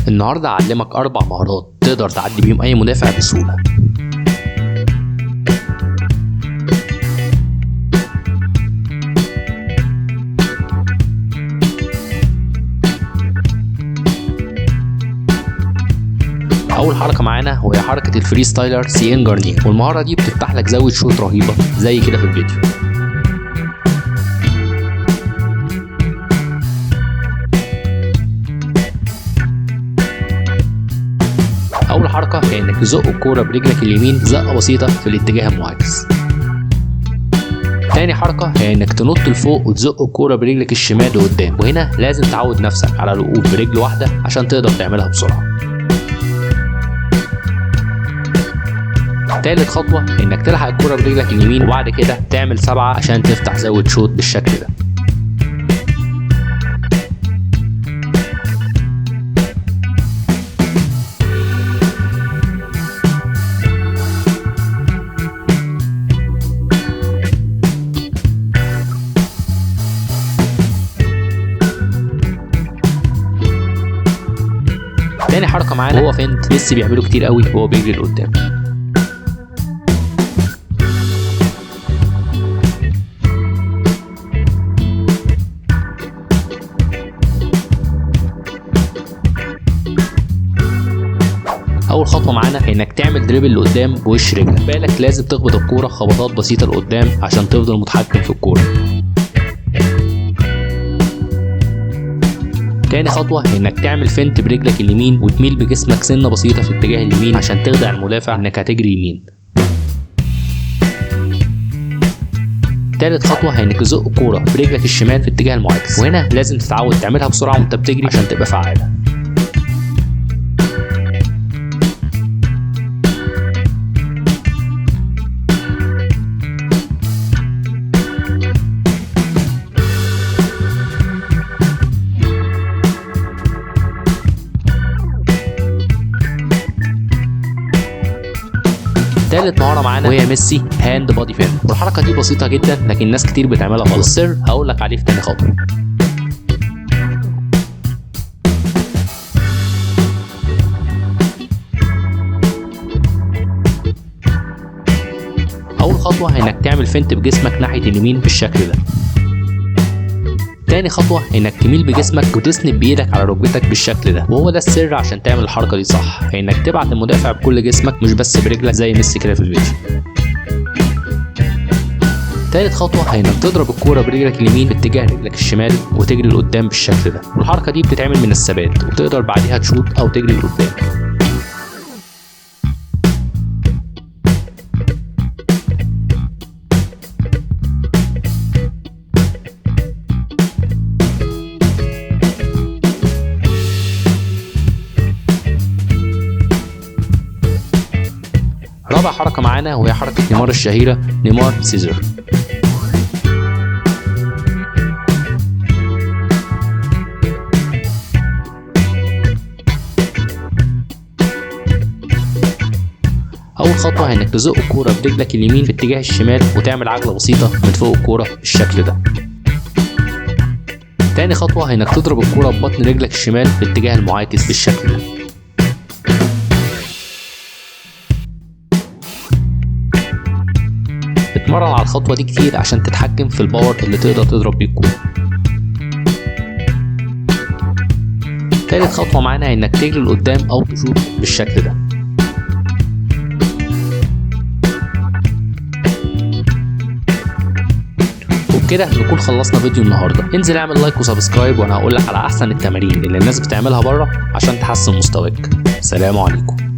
النهارده هعلمك 4 مهارات تقدر تعدي بيهم اي مدافع بسهوله. اول حركه معانا وهي حركه الفري ستايلر سيان جارنيه، والمهاره دي بتفتح لك زاويه شوط رهيبه زي كده في الفيديو. اول حركه هي انك تزق الكوره برجلك اليمين زقه بسيطه في الاتجاه المعاكس. تاني حركه هي انك تنط لفوق وتزق الكوره برجلك الشمال لقدام، وهنا لازم تعود نفسك على الوقوف برجل واحده عشان تقدر تعملها بسرعه. تالت خطوه انك تلحق الكوره برجلك اليمين وبعد كده تعمل 7 عشان تفتح زاويه شوط بالشكل ده. تاني حركه معانا هو فنت ميسي بيعمله كتير قوي وهو بيجري لقدام. اول خطوه معانا هي انك تعمل دريبل لقدام بوش رجلك، بالك لازم تخبط الكوره خبطات بسيطه لقدام عشان تفضل متحكم في الكوره. تاني خطوه هي انك تعمل فنت برجلك اليمين وتميل بجسمك سنه بسيطه في اتجاه اليمين عشان تخدع المدافع انك هتجري يمين. تالت خطوه هي انك تزق الكوره برجلك الشمال في اتجاه المعاكس، وهنا لازم تتعود تعملها بسرعه وانت بتجري عشان تبقى فعاله. تالت مهاره معانا وهي ميسي هاند بادي فين، والحركه دي بسيطه جدا لكن ناس كتير بتعملها غلط، والسر هقولك عليه في تاني خطوه. اول خطوه هي انك تعمل فنت بجسمك ناحيه اليمين بالشكل ده. تاني خطوه انك تميل بجسمك وتسند بايدك على ركبتك بالشكل ده، وهو ده السر عشان تعمل الحركه دي صح، هي انك تبعت المدافع بكل جسمك مش بس برجلك زي ميسي كده في الفيديو. تالت خطوه هي انك تضرب الكوره برجلك اليمين باتجاه رجلك الشمال وتجري لقدام بالشكل ده، والحركه دي بتتعمل من الثبات وتقدر بعديها تشوط او تجري لقدام. رابع حركة معانا وهي حركة نيمار الشهيرة نيمار سيزر. أول خطوة هي إنك تزق الكورة برجلك اليمين في اتجاه الشمال وتعمل عجلة بسيطة من فوق الكورة بالشكل ده. تاني خطوة هي إنك تضرب الكورة ببطن رجلك الشمال في الاتجاه المعاكس بالشكل ده. اتمرن على الخطوة دي كتير عشان تتحكم في الباور اللي تقدر تضرب بيه الكورة. تالت خطوة معانا هي انك تجري لقدام او تشوط بالشكل ده. وبكده نكون خلصنا فيديو النهارده. انزل اعمل لايك وسبسكرايب وانا هقولك على احسن التمارين اللي الناس بتعملها بره عشان تحسن مستواك. سلام عليكم.